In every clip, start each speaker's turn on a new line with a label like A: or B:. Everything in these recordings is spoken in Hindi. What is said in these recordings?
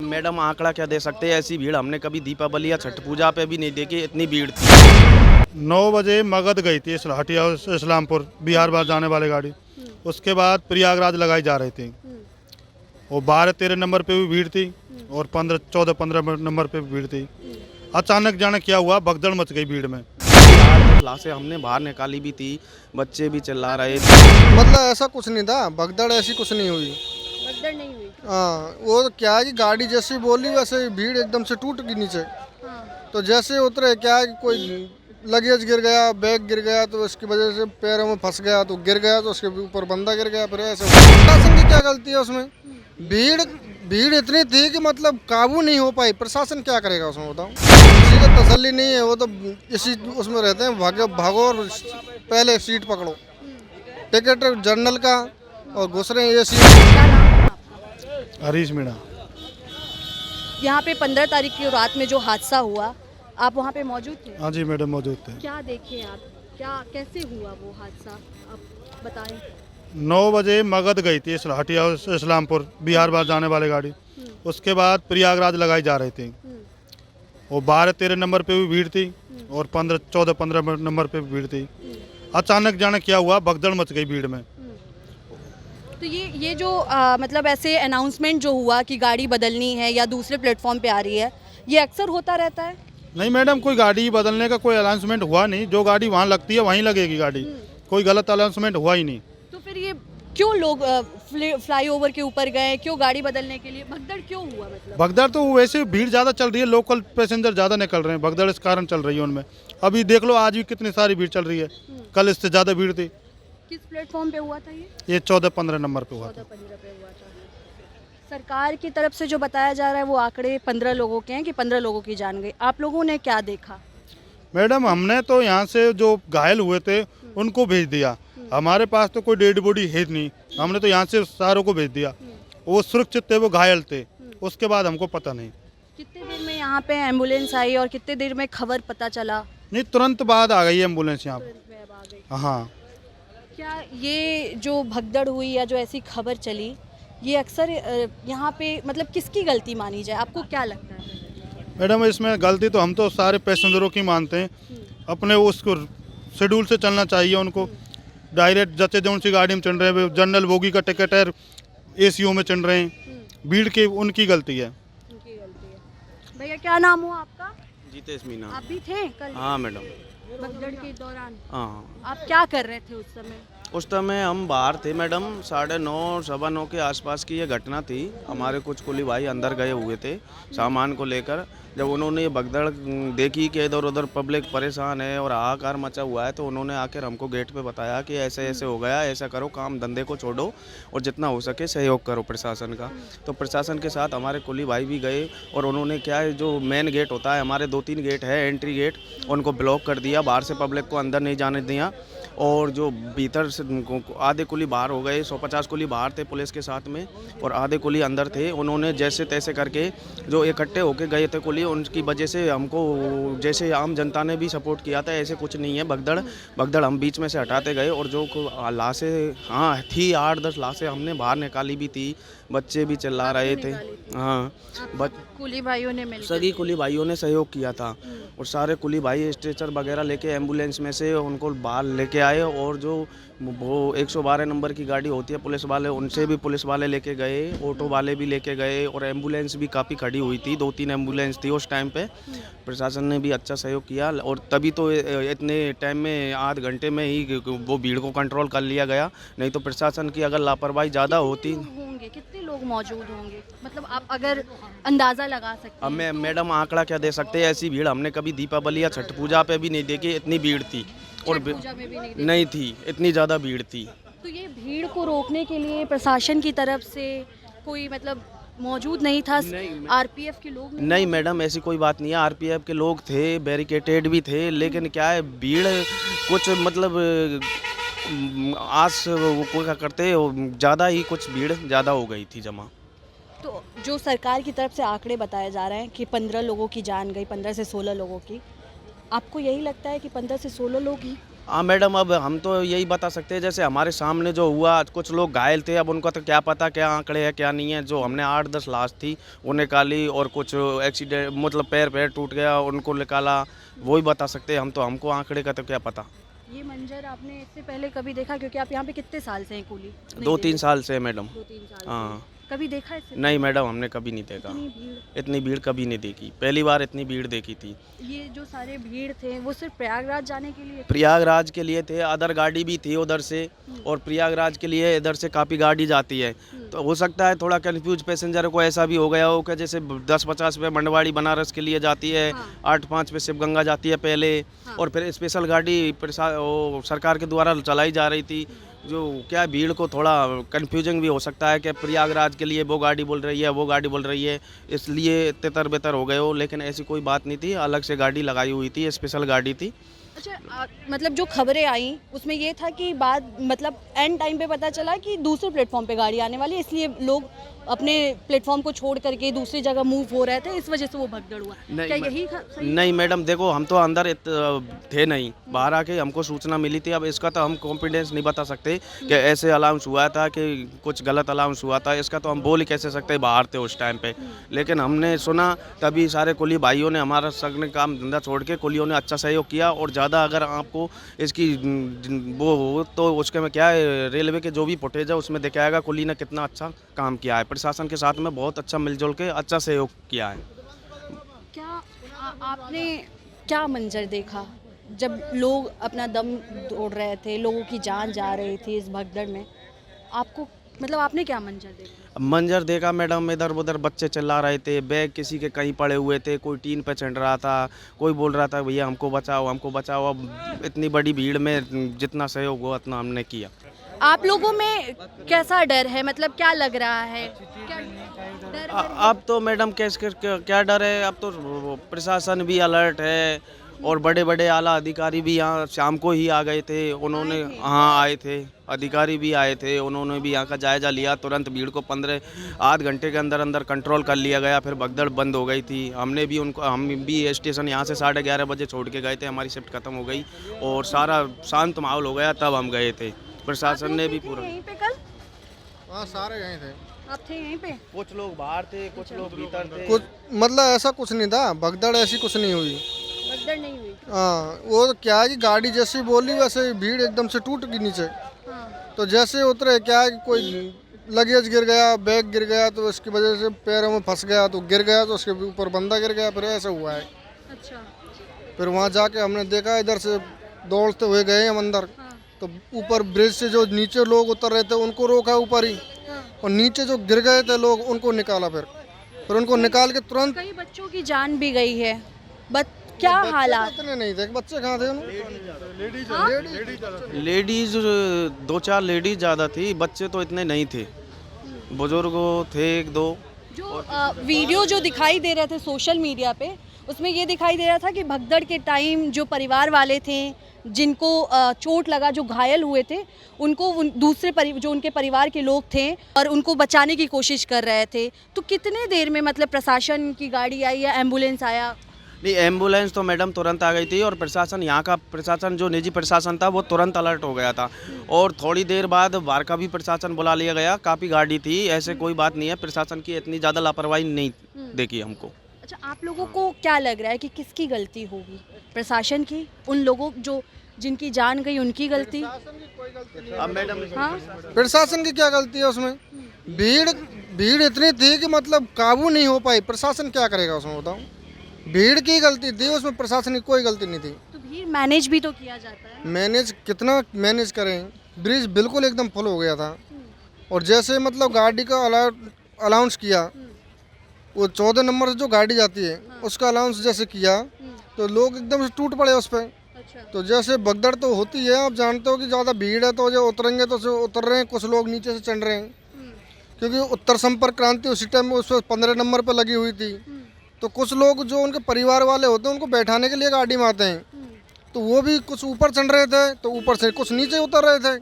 A: मैडम आंकड़ा क्या दे सकते हैं, ऐसी भीड़ हमने कभी दीपावली या छठ पूजा पे भी नहीं देखी, इतनी भीड़ थी।
B: 9 बजे मगध गई थी हटिया इस्लामपुर बिहार बार जाने वाली गाड़ी। उसके बाद प्रयागराज लगाई जा रही थी। और 12-13 नंबर पे भी भीड़ थी और 14-15 नंबर पे भी भीड़ थी। अचानक जाने क्या हुआ, भगदड़ मच गई भीड़ में।
A: 4-10 लाशें हमने बाहर निकाली भी थी, बच्चे भी चिल्ला रहे थे।
C: मतलब ऐसा कुछ नहीं था, भगदड़ ऐसी कुछ नहीं हुई।
D: भगदड़ नहीं हुई।
C: हाँ, वो तो क्या है कि गाड़ी जैसे बोली वैसे ही भीड़ एकदम से टूट गई नीचे।
D: हाँ।
C: तो जैसे उतरे क्या है कि कोई लगेज गिर गया, बैग गिर गया, तो उसकी वजह से पैरों में फंस गया तो गिर गया, तो उसके ऊपर बंदा गिर गया। फिर ऐसे प्रशासन की क्या गलती है उसमें? भीड़ भीड़ इतनी थी कि मतलब काबू नहीं हो पाई। प्रशासन क्या करेगा उसमें, बताओ? किसी का तसल्ली नहीं है, वो तो इसी उसमें रहते हैं, भागो और पहले सीट पकड़ो। टिकट जर्नल का और घुस रहे हैं ये सीट।
D: क्या नाम है आपका?
B: हरीश मीणा।
D: यहाँ पे 15 तारीख की रात में जो हादसा हुआ, आप वहाँ पे मौजूद थे?
B: हाँ जी मैडम, मौजूद थे।
D: क्या देखे आप, क्या कैसे हुआ वो हादसा, आप बताएं।
B: 9 बजे मगध गई थी हटिया इस्लामपुर बिहार बार जाने वाली गाड़ी। उसके बाद प्रयागराज लगाई जा रही थी। और 12-13 नंबर पे भी भीड़ थी और 14-15 नंबर पे भी भीड़ थी। अचानक जाने क्या हुआ, भगदड़ मच गई भीड़ में।
D: तो ये जो मतलब ऐसे अनाउंसमेंट जो हुआ कि गाड़ी बदलनी है या दूसरे प्लेटफॉर्म पे आ रही है, ये अक्सर होता रहता है?
B: नहीं मैडम, कोई गाड़ी बदलने का कोई अनाउंसमेंट हुआ नहीं। जो गाड़ी वहाँ लगती है वहीं लगेगी गाड़ी। कोई गलत अनाउंसमेंट हुआ ही नहीं।
D: तो फिर ये क्यों लोग फ्लाईओवर के ऊपर गए, क्यों गाड़ी बदलने के लिए, भगदड़ क्यों हुआ मतलब?
B: भगदड़ तो वैसे भीड़ ज़्यादा चल रही है, लोकल पैसेंजर ज़्यादा निकल रहे हैं, भगदड़ इस कारण चल रही है उनमें। अभी देख लो, आज भी कितनी सारी भीड़ चल रही है, कल इससे ज़्यादा भीड़ थी।
D: किस प्लेटफॉर्म पे हुआ था ये?
B: ये 14-15 नंबर पे हुआ था।
D: 14-15 पे हुआ था। सरकार की तरफ से जो बताया जा रहा है वो आंकड़े 15 लोगों के हैं कि 15 लोगों की जान गई। आप लोगों ने क्या देखा?
B: मैडम, हमने तो यहाँ से जो घायल हुए थे उनको भेज दिया। हमारे पास तो कोई डेड बॉडी है नहीं, हमने तो यहाँ से सारों को भेज दिया। वो सुरक्षित थे, वो घायल थे, उसके बाद हमको पता नहीं।
D: कितने देर में यहाँ पे एम्बुलेंस आई और कितने देर में खबर पता चला?
B: नहीं, तुरंत बाद आ गई एम्बुलेंस यहाँ पे।
D: तुरंत में अब आ गई।
B: हाँ।
D: क्या ये जो भगदड़ हुई या जो ऐसी खबर चली, ये अक्सर यहाँ पे मतलब किसकी गलती मानी जाए, आपको क्या लगता है?
B: मैडम, इसमें गलती तो हम तो सारे पैसेंजरों की मानते हैं। अपने उसको शेड्यूल से चलना चाहिए उनको। डायरेक्ट जैसे जो सी गाड़ी में चल रहे हैं, जनरल बोगी का टिकट है, एसीओ में चल रहे हैं, भीड़ की उनकी गलती है।
D: उनकी गलती है। भैया क्या नाम हुआ आपका?
A: जीतेश मीना।
D: आप भी थे कल
A: हाँ मैडम।
D: भगदड़ के दौरान?
A: हाँ,
D: आप क्या कर रहे थे उस समय?
A: उस समय हम बाहर थे मैडम। 9:30 9:15 के आसपास की ये घटना थी। हमारे कुछ कुली भाई अंदर गए हुए थे सामान को लेकर। जब उन्होंने ये भगदड़ देखी कि इधर उधर पब्लिक परेशान है और हाहाकार मचा हुआ है, तो उन्होंने आकर हमको गेट पे बताया कि ऐसे ऐसे हो गया, ऐसा करो, काम धंधे को छोड़ो और जितना हो सके सहयोग करो प्रशासन का। तो प्रशासन के साथ हमारे कुली भाई भी गए और उन्होंने क्या है, जो मेन गेट होता है, हमारे 2-3 गेट है एंट्री गेट, उनको ब्लॉक कर दिया, बाहर से पब्लिक को अंदर नहीं जाने दिया। और जो भीतर से आधे कुली बाहर हो गए, 150 कुली बाहर थे पुलिस के साथ में और आधे कुली अंदर थे। उन्होंने जैसे तैसे करके जो इकट्ठे होके गए थे कुली, उनकी वजह से हमको, जैसे आम जनता ने भी सपोर्ट किया था, ऐसे कुछ नहीं है। भगदड़ हम बीच में से हटाते गए और जो लाशें हाँ थी, 8-10 लाशें हमने बाहर निकाली भी थी, बच्चे भी चिल्ला रहे थे। हाँ,
D: कुली भाइयों ने मिलकर
A: सभी कुली भाइयों ने सहयोग किया था और सारे कुली भाई स्ट्रेचर वगैरह लेके एम्बुलेंस में से उनको बाहर लेके आए। और जो वो 112 नंबर की गाड़ी होती है पुलिस वाले, उनसे भी पुलिस वाले लेके गए, ऑटो वाले भी लेके गए और एम्बुलेंस भी काफ़ी खड़ी हुई थी, 2-3 एम्बुलेंस थी उस टाइम पे। प्रशासन ने भी अच्छा सहयोग किया और तभी तो इतने टाइम में, आध घंटे में ही वो भीड़ को कंट्रोल कर लिया गया। नहीं तो प्रशासन की अगर लापरवाही ज़्यादा होती।
D: होंगे, कितने लोग मौजूद होंगे, मतलब आप अगर अंदाजा लगा सकते
A: अब
D: हैं?
A: मैडम आंकड़ा क्या दे सकते हैं, ऐसी भीड़ हमने कभी दीपावली या छठ पूजा पे भी नहीं देखी, इतनी भीड़ थी। और
D: छठ पूजा में भी नहीं देखी।
A: नहीं थी, इतनी ज़्यादा भीड़ थी।
D: तो ये भीड़ को रोकने के लिए प्रशासन की तरफ से कोई मतलब मौजूद नहीं था? आरपीएफ के लोग
A: नहीं मैडम, ऐसी कोई बात नहीं है। आरपीएफ के लोग थे, बैरिकेटेड भी थे, लेकिन क्या है, भीड़ कुछ मतलब आज वो क्या करते, ज़्यादा ही कुछ भीड़ ज़्यादा हो गई थी जमा।
D: तो जो सरकार की तरफ से आंकड़े बताए जा रहे हैं कि 15 लोगों की जान गई, 15 से 16 लोगों की, आपको यही लगता है कि 15 से 16 लोग ही?
A: हाँ मैडम, अब हम तो यही बता सकते हैं जैसे हमारे सामने जो हुआ, कुछ लोग घायल थे, अब उनका तो क्या पता क्या आंकड़े हैं क्या नहीं है। जो हमने 8-10 लाश थी वो निकाली, और कुछ एक्सीडेंट मतलब पैर टूट गया उनको निकाला, वही बता सकते हैं हम तो। हमको आंकड़े का तो क्या पता।
D: ये मंजर आपने इससे पहले कभी देखा, क्योंकि आप यहाँ पे कितने साल से हैं कुली?
A: 2-3 साल से मैडम।
D: 2-3 साल से।
A: हाँ।
D: कभी देखा है इससे?
A: नहीं मैडम, हमने कभी नहीं देखा।
D: इतनी भीड़?
A: इतनी भीड़ कभी नहीं देखी, पहली बार इतनी भीड़ देखी थी।
D: ये जो सारे भीड़ थे वो सिर्फ प्रयागराज जाने के लिए थे?
A: प्रयागराज के लिए थे, अदर गाड़ी भी थी उधर से, और प्रयागराज के लिए इधर से काफ़ी गाड़ी जाती है। तो हो सकता है थोड़ा कंफ्यूज पैसेंजर को ऐसा भी हो गया हो कि जैसे 10-50 पे मंडवाड़ी बनारस के लिए जाती है, 8-5 पे शिवगंगा जाती है पहले, और फिर स्पेशल गाड़ी सरकार के द्वारा चलाई जा रही थी। जो क्या भीड़ को थोड़ा कंफ्यूजिंग भी हो सकता है कि प्रयागराज के लिए वो गाड़ी बोल रही है, वो गाड़ी बोल रही है, इसलिए तितर बितर हो गए हो। लेकिन ऐसी कोई बात नहीं थी, अलग से गाड़ी लगाई हुई थी, स्पेशल गाड़ी थी।
D: अच्छा, मतलब जो खबरें आई उसमें ये था कि बाद मतलब एंड टाइम पे पता चला कि दूसरे प्लेटफॉर्म पे गाड़ी आने वाली है, इसलिए लोग अपने प्लेटफॉर्म को छोड़ करके दूसरी जगह मूव हो रहे थे, इस वजह से वो भगदड़ हुआ। क्या यही सही?
A: नहीं मैडम, देखो हम तो अंदर थे नहीं, बाहर आके हमको सूचना मिली थी। अब इसका तो हम कॉन्फिडेंस नहीं बता सकते कि ऐसे अलाउंस हुआ था कि कुछ गलत अलाउंस हुआ था, इसका तो हम बोल ही कैसे सकते, बाहर थे उस टाइम पे। लेकिन हमने सुना तभी सारे कुली भाइयों ने, हमारा सगने काम धंधा छोड़ के कुलियों ने अच्छा सहयोग किया। और ज़्यादा अगर आपको इसकी वो हो तो उसके में क्या है, रेलवे के जो भी फुटेज है उसमें दिखाएगा कुली ने कितना अच्छा काम किया है। प्रशासन के साथ में बहुत अच्छा मिलजुल के अच्छा सहयोग किया है।
D: क्या आपने क्या मंजर देखा जब लोग अपना दम तोड़ रहे थे, लोगों की जान जा रही थी इस भगदड़ में? आपको मतलब आपने क्या मंजर देखा?
A: मंजर देखा मैडम, इधर उधर बच्चे चिल्ला रहे थे, बैग किसी के कहीं पड़े हुए थे, कोई टीन पे चढ़ रहा था, कोई बोल रहा था भैया हमको बचाओ हमको बचाओ। अब इतनी बड़ी भीड़ में जितना सहयोग हुआ उतना हमने किया।
D: आप लोगों में कैसा डर है, मतलब क्या लग रहा है? क्या डर
A: अब तो मैडम क्या डर है, अब तो प्रशासन भी अलर्ट है, और बड़े बड़े आला अधिकारी भी यहाँ शाम को ही आ गए थे। उन्होंने आए थे, अधिकारी भी आए थे, उन्होंने भी यहाँ का जायज़ा लिया। तुरंत भीड़ को आध घंटे के अंदर अंदर कंट्रोल कर लिया गया, फिर भगदड़ बंद हो गई थी। हम भी स्टेशन यहाँ से 11:30 बजे छोड़ के गए थे, हमारी शिफ्ट खत्म हो गई और सारा शांत माहौल हो गया, तब हम गए थे। प्रशासन ने भी पूरा।
D: यहीं पे कल
C: हाँ सारे यहीं थे।
D: आप थे यहीं पे?
A: कुछ लोग बाहर थे, कुछ लोग भीतर थे।
C: कुछ मतलब ऐसा कुछ नहीं था, भगदड़ ऐसी कुछ नहीं हुई।
D: भगदड़ नहीं हुई?
C: हाँ, वो तो क्या है कि गाड़ी जैसी बोली वैसे ही भीड़ एकदम से टूट गई नीचे।
D: हाँ।
C: तो जैसे उतरे क्या है कि कोई लगेज गिर गया, बैग गिर गया, तो उसकी वजह से पैरों में फंस गया, तो गिर गया, तो उसके ऊपर बंदा गिर गया, फिर ऐसा हुआ है।
D: अच्छा।
C: फिर वहाँ जाके हमने देखा, इधर से दौड़ते हुए गए हम अंदर। तो ऊपर ब्रिज से जो नीचे लोग उतर रहे थे उनको रोका ऊपर ही, और नीचे जो गिर गए थे लोग उनको निकाला। फिर उनको निकाल के तुरंत।
D: कई बच्चों की जान भी गई है, क्या हालात?
C: इतने नहीं थे, बच्चे कहाँ थे?
A: लेडीज 2-4 लेडीज ज़्यादा थी, बच्चे तो इतने नहीं थे, बुजुर्ग थे 1-2।
D: जो वीडियो जो दिखाई दे रहे थे सोशल मीडिया पे, उसमें ये दिखाई दे रहा था कि भगदड़ के टाइम जो परिवार वाले थे, जिनको चोट लगा, जो घायल हुए थे, उनको दूसरे जो उनके परिवार के लोग थे और उनको बचाने की कोशिश कर रहे थे। तो कितने देर में मतलब प्रशासन की गाड़ी आई या एम्बुलेंस आया?
A: नहीं, एम्बुलेंस तो मैडम तुरंत आ गई थी, और प्रशासन, यहाँ का प्रशासन जो निजी प्रशासन था वो तुरंत अलर्ट हो गया था। और थोड़ी देर बाद बाहर का भी प्रशासन बुला लिया गया, काफ़ी गाड़ी थी, ऐसे कोई बात नहीं है। प्रशासन की इतनी ज़्यादा लापरवाही नहीं देखी हमको।
D: अच्छा, आप लोगों को क्या लग रहा है कि किसकी गलती होगी? प्रशासन की, उन लोगों जो जिनकी जान गई उनकी गलती?
A: अब मैडम,
D: हाँ,
C: प्रशासन की क्या गलती है उसमें? भीड़ इतनी थी कि मतलब काबू नहीं हो पाई। प्रशासन क्या करेगा उसमें, बताओ? भीड़ की गलती थी, उसमें प्रशासन की कोई गलती नहीं थी।
D: तो भीड़ मैनेज भी तो किया जाता है।
C: मैनेज कितना मैनेज करें? ब्रिज बिल्कुल एकदम फुल हो गया था, और जैसे मतलब गाड़ी का अलाउंस किया, वो 14 नंबर से जो गाड़ी जाती है उसका अलाउंस जैसे किया, तो लोग एकदम से टूट पड़े उस पर।
D: अच्छा।
C: तो जैसे भगदड़ तो होती है, आप जानते हो कि ज़्यादा भीड़ है तो जो उतरेंगे तो जो उतर रहे हैं, कुछ लोग नीचे से चढ़ रहे हैं, क्योंकि उत्तर संपर्क क्रांति उसी टाइम में उस पर 15 नंबर पर लगी हुई थी। तो कुछ लोग जो उनके परिवार वाले होते हैं उनको बैठाने के लिए गाड़ी में आते हैं, तो वो भी कुछ ऊपर चढ़ रहे थे, तो ऊपर से कुछ नीचे उतर रहे थे,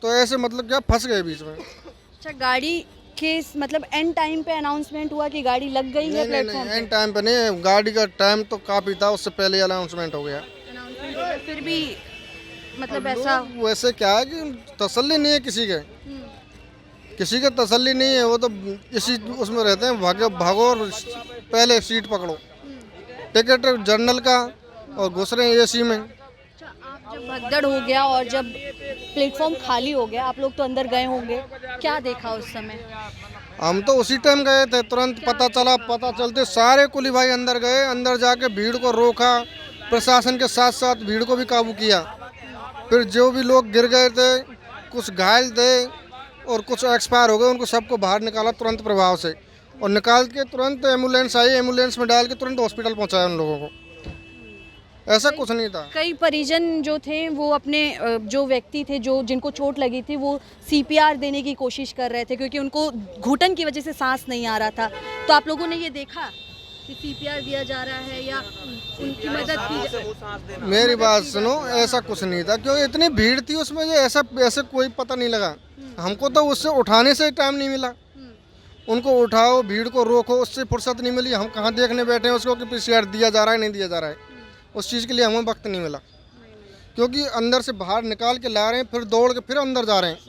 C: तो ऐसे मतलब क्या फंस गए बीच में।
D: अच्छा, गाड़ी के मतलब एंड टाइम पे अनाउंसमेंट हुआ कि गाड़ी लग गई है प्लेटफॉर्म पे?
C: एंड टाइम पे नहीं, गाड़ी का टाइम तो काफ़ी था, उससे पहले अनाउंसमेंट हो गया।
D: अनाउंसमेंट हुआ, फिर भी मतलब ऐसा
C: वैसे क्या है कि तसल्ली नहीं है किसी के तसल्ली नहीं है, वो तो इसी उसमें रहते हैं, भागो और पहले सीट पकड़ो, टिकट जर्नल का और घुस रहे हैं एसी में।
D: अच्छा, आप जब भगदड़ हो गया और जब प्लेटफॉर्म खाली हो गया, आप लोग तो अंदर गए होंगे, क्या देखा उस समय?
C: हम तो उसी टाइम गए थे, तुरंत पता चलते सारे कुली भाई अंदर गए, अंदर जाके भीड़ को रोका, प्रशासन के साथ साथ भीड़ को भी काबू किया। फिर जो भी लोग गिर गए थे, कुछ घायल थे और कुछ एक्सपायर हो गए, उनको सबको बाहर निकाला तुरंत प्रभाव से, और निकाल के तुरंत एम्बुलेंस आई, एम्बुलेंस में डाल के तुरंत हॉस्पिटल पहुंचाया उन लोगों को। ऐसा कुछ नहीं था।
D: कई परिजन जो थे वो अपने जो व्यक्ति थे जो जिनको चोट लगी थी वो सीपीआर देने की कोशिश कर रहे थे, क्योंकि उनको घुटन की वजह से सांस नहीं आ रहा था। तो आप लोगों ने ये देखा कि सीपीआर दिया जा रहा है या उनकी मदद की?
C: मेरी बात सुनो, ऐसा कुछ नहीं था, क्योंकि इतनी भीड़ थी उसमें, ये ऐसा कोई पता नहीं लगा हमको, तो उससे उठाने से टाइम नहीं मिला। उनको उठाओ, भीड़ को रोको, उससे फुर्सत नहीं मिली। हम कहाँ देखने बैठे हैं उसको कि पीसीआर दिया जा रहा है नहीं दिया जा रहा है, उस चीज़ के लिए हमें वक्त नहीं मिला, क्योंकि अंदर से बाहर निकाल के ला रहे हैं, फिर दौड़ के फिर अंदर जा रहे हैं।